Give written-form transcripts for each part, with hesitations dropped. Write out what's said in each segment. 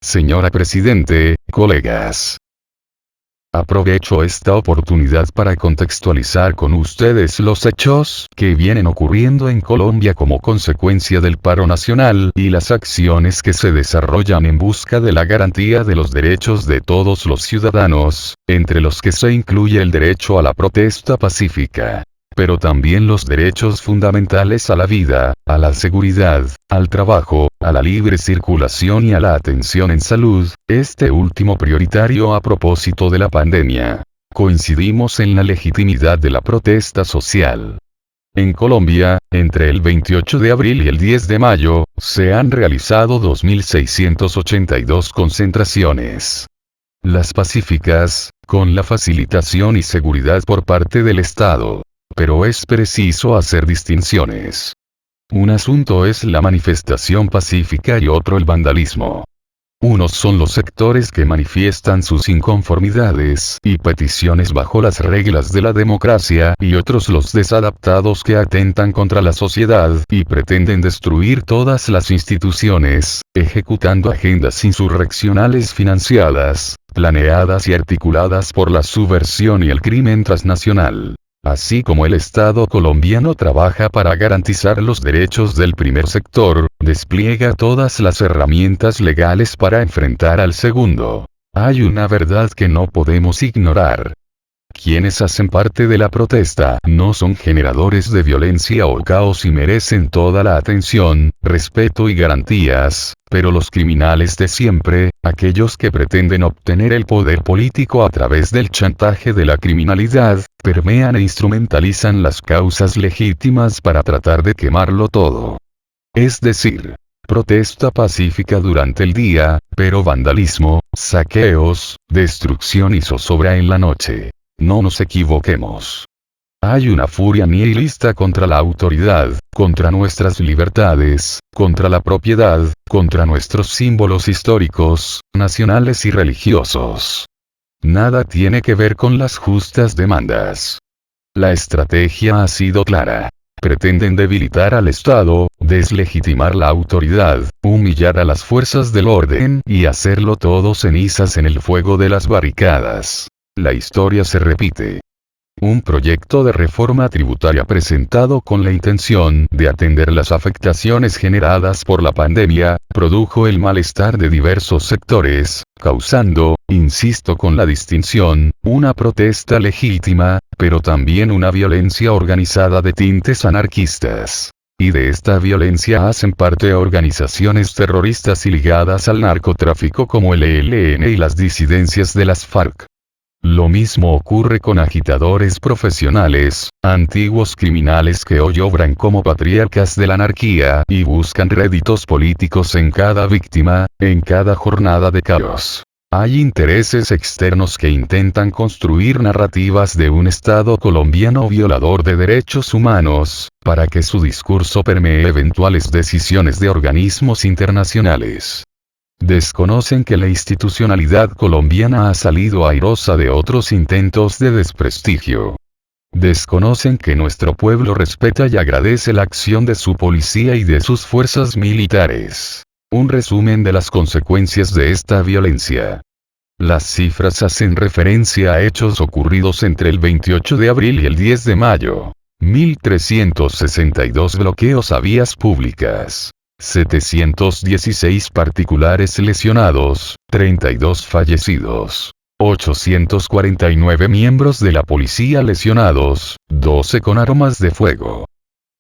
Señora Presidente, colegas. Aprovecho esta oportunidad para contextualizar con ustedes los hechos que vienen ocurriendo en Colombia como consecuencia del paro nacional y las acciones que se desarrollan en busca de la garantía de los derechos de todos los ciudadanos, entre los que se incluye el derecho a la protesta pacífica, pero también los derechos fundamentales a la vida, a la seguridad, al trabajo, a la libre circulación y a la atención en salud, este último prioritario a propósito de la pandemia. Coincidimos en la legitimidad de la protesta social. En Colombia, entre el 28 de abril y el 10 de mayo, se han realizado 2.682 concentraciones. Las pacíficas, con la facilitación y seguridad por parte del Estado. Pero es preciso hacer distinciones. Un asunto es la manifestación pacífica y otro el vandalismo. Unos son los sectores que manifiestan sus inconformidades y peticiones bajo las reglas de la democracia y otros los desadaptados que atentan contra la sociedad y pretenden destruir todas las instituciones, ejecutando agendas insurreccionales financiadas, planeadas y articuladas por la subversión y el crimen transnacional. Así como el Estado colombiano trabaja para garantizar los derechos del primer sector, despliega todas las herramientas legales para enfrentar al segundo. Hay una verdad que no podemos ignorar. Quienes hacen parte de la protesta no son generadores de violencia o caos y merecen toda la atención, respeto y garantías, pero los criminales de siempre, aquellos que pretenden obtener el poder político a través del chantaje de la criminalidad, permean e instrumentalizan las causas legítimas para tratar de quemarlo todo. Es decir, protesta pacífica durante el día, pero vandalismo, saqueos, destrucción y zozobra en la noche. No nos equivoquemos. Hay una furia nihilista contra la autoridad, contra nuestras libertades, contra la propiedad, contra nuestros símbolos históricos, nacionales y religiosos. Nada tiene que ver con las justas demandas. La estrategia ha sido clara. Pretenden debilitar al Estado, deslegitimar la autoridad, humillar a las fuerzas del orden y hacerlo todo cenizas en el fuego de las barricadas. La historia se repite. Un proyecto de reforma tributaria presentado con la intención de atender las afectaciones generadas por la pandemia, produjo el malestar de diversos sectores, causando, insisto con la distinción, una protesta legítima, pero también una violencia organizada de tintes anarquistas. Y de esta violencia hacen parte organizaciones terroristas y ligadas al narcotráfico como el ELN y las disidencias de las FARC. Lo mismo ocurre con agitadores profesionales, antiguos criminales que hoy obran como patriarcas de la anarquía y buscan réditos políticos en cada víctima, en cada jornada de caos. Hay intereses externos que intentan construir narrativas de un Estado colombiano violador de derechos humanos, para que su discurso permee eventuales decisiones de organismos internacionales. Desconocen que la institucionalidad colombiana ha salido airosa de otros intentos de desprestigio. Desconocen que nuestro pueblo respeta y agradece la acción de su policía y de sus fuerzas militares. Un resumen de las consecuencias de esta violencia. Las cifras hacen referencia a hechos ocurridos entre el 28 de abril y el 10 de mayo. 1.362 bloqueos a vías públicas. 716 particulares lesionados, 32 fallecidos. 849 miembros de la policía lesionados, 12 con armas de fuego.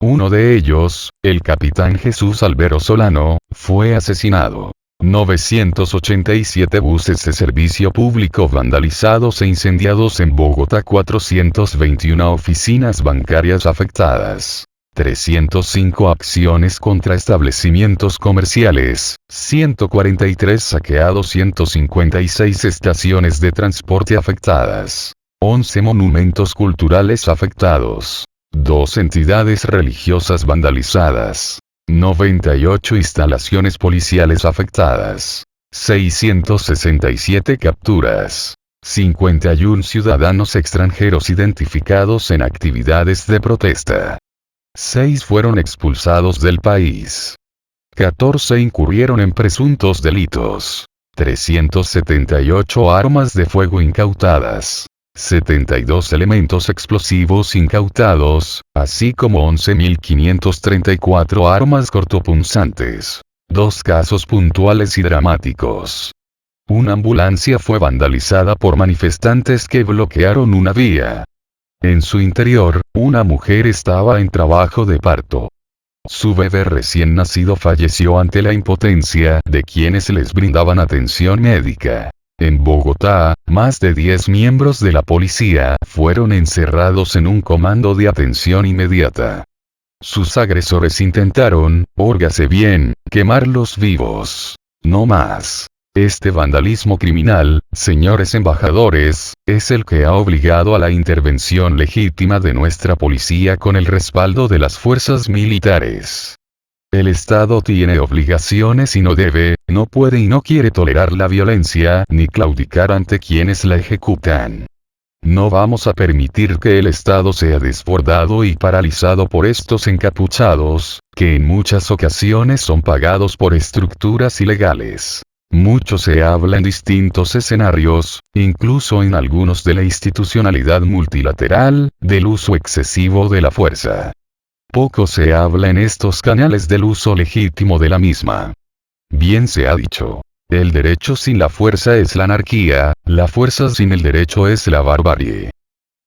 Uno de ellos, el capitán Jesús Albero Solano, fue asesinado. 987 buses de servicio público vandalizados e incendiados en Bogotá. 421 oficinas bancarias afectadas. 305 acciones contra establecimientos comerciales, 143 saqueados, 156 estaciones de transporte afectadas, 11 monumentos culturales afectados, 2 entidades religiosas vandalizadas, 98 instalaciones policiales afectadas, 667 capturas, 51 ciudadanos extranjeros identificados en actividades de protesta. 6 fueron expulsados del país. 14 incurrieron en presuntos delitos. 378 armas de fuego incautadas. 72 elementos explosivos incautados, así como 11.534 armas cortopunzantes. 2 casos puntuales y dramáticos. Una ambulancia fue vandalizada por manifestantes que bloquearon una vía. En su interior, una mujer estaba en trabajo de parto. Su bebé recién nacido falleció ante la impotencia de quienes les brindaban atención médica. En Bogotá, más de 10 miembros de la policía fueron encerrados en un comando de atención inmediata. Sus agresores intentaron, óigase bien, quemarlos vivos. No más. Este vandalismo criminal, señores embajadores, es el que ha obligado a la intervención legítima de nuestra policía con el respaldo de las fuerzas militares. El Estado tiene obligaciones y no debe, no puede y no quiere tolerar la violencia ni claudicar ante quienes la ejecutan. No vamos a permitir que el Estado sea desbordado y paralizado por estos encapuchados, que en muchas ocasiones son pagados por estructuras ilegales. Mucho se habla en distintos escenarios, incluso en algunos de la institucionalidad multilateral, del uso excesivo de la fuerza. Poco se habla en estos canales del uso legítimo de la misma. Bien se ha dicho. El derecho sin la fuerza es la anarquía, la fuerza sin el derecho es la barbarie.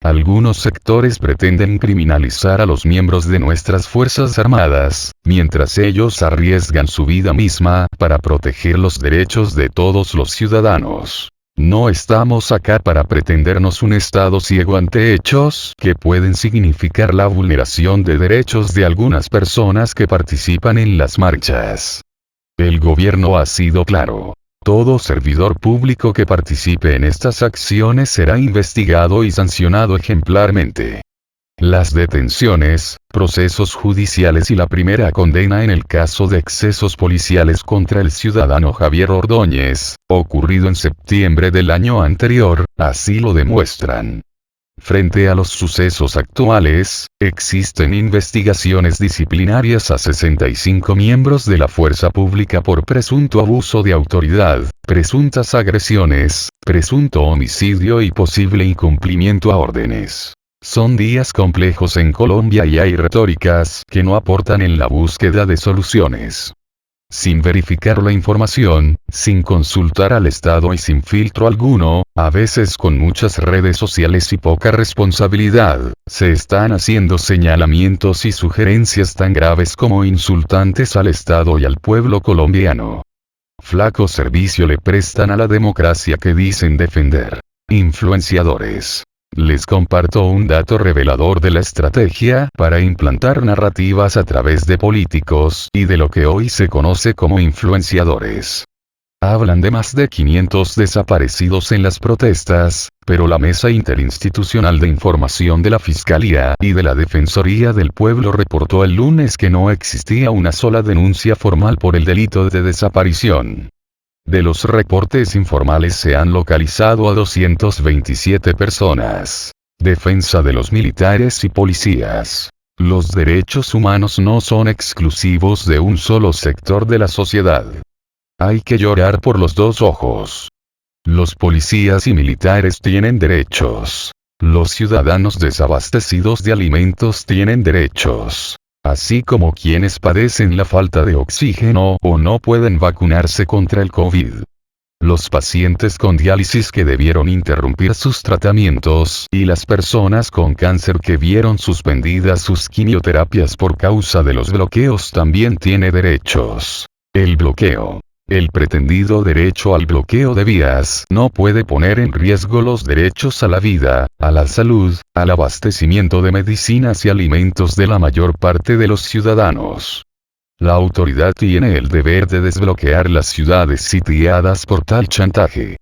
Algunos sectores pretenden criminalizar a los miembros de nuestras Fuerzas Armadas, mientras ellos arriesgan su vida misma para proteger los derechos de todos los ciudadanos. No estamos acá para pretendernos un Estado ciego ante hechos que pueden significar la vulneración de derechos de algunas personas que participan en las marchas. El gobierno ha sido claro. Todo servidor público que participe en estas acciones será investigado y sancionado ejemplarmente. Las detenciones, procesos judiciales y la primera condena en el caso de excesos policiales contra el ciudadano Javier Ordóñez, ocurrido en septiembre del año anterior, así lo demuestran. Frente a los sucesos actuales, existen investigaciones disciplinarias a 65 miembros de la fuerza pública por presunto abuso de autoridad, presuntas agresiones, presunto homicidio y posible incumplimiento a órdenes. Son días complejos en Colombia y hay retóricas que no aportan en la búsqueda de soluciones. Sin verificar la información, sin consultar al Estado y sin filtro alguno, a veces con muchas redes sociales y poca responsabilidad, se están haciendo señalamientos y sugerencias tan graves como insultantes al Estado y al pueblo colombiano. Flaco servicio le prestan a la democracia que dicen defender. Influenciadores. Les comparto un dato revelador de la estrategia para implantar narrativas a través de políticos y de lo que hoy se conoce como influenciadores. Hablan de más de 500 desaparecidos en las protestas, pero la Mesa Interinstitucional de Información de la Fiscalía y de la Defensoría del Pueblo reportó el lunes que no existía una sola denuncia formal por el delito de desaparición. De los reportes informales se han localizado a 227 personas. Defensa de los militares y policías. Los derechos humanos no son exclusivos de un solo sector de la sociedad. Hay que llorar por los dos ojos. Los policías y militares tienen derechos. Los ciudadanos desabastecidos de alimentos tienen derechos. Así como quienes padecen la falta de oxígeno o no pueden vacunarse contra el COVID. Los pacientes con diálisis que debieron interrumpir sus tratamientos y las personas con cáncer que vieron suspendidas sus quimioterapias por causa de los bloqueos también tiene derechos. El bloqueo. El pretendido derecho al bloqueo de vías no puede poner en riesgo los derechos a la vida, a la salud, al abastecimiento de medicinas y alimentos de la mayor parte de los ciudadanos. La autoridad tiene el deber de desbloquear las ciudades sitiadas por tal chantaje.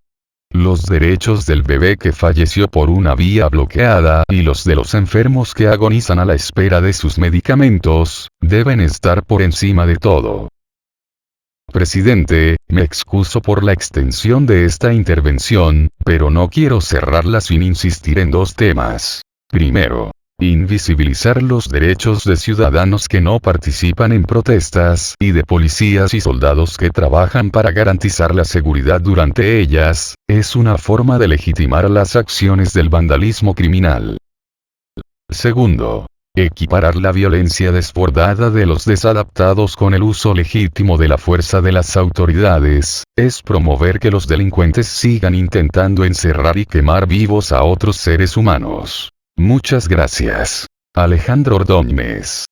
Los derechos del bebé que falleció por una vía bloqueada y los de los enfermos que agonizan a la espera de sus medicamentos, deben estar por encima de todo. Presidente, me excuso por la extensión de esta intervención, pero no quiero cerrarla sin insistir en dos temas. Primero, Invisibilizar los derechos de ciudadanos que no participan en protestas y de policías y soldados que trabajan para garantizar la seguridad durante ellas, es una forma de legitimar las acciones del vandalismo criminal. Segundo, equiparar la violencia desbordada de los desadaptados con el uso legítimo de la fuerza de las autoridades, es promover que los delincuentes sigan intentando encerrar y quemar vivos a otros seres humanos. Muchas gracias. Alejandro Ordóñez.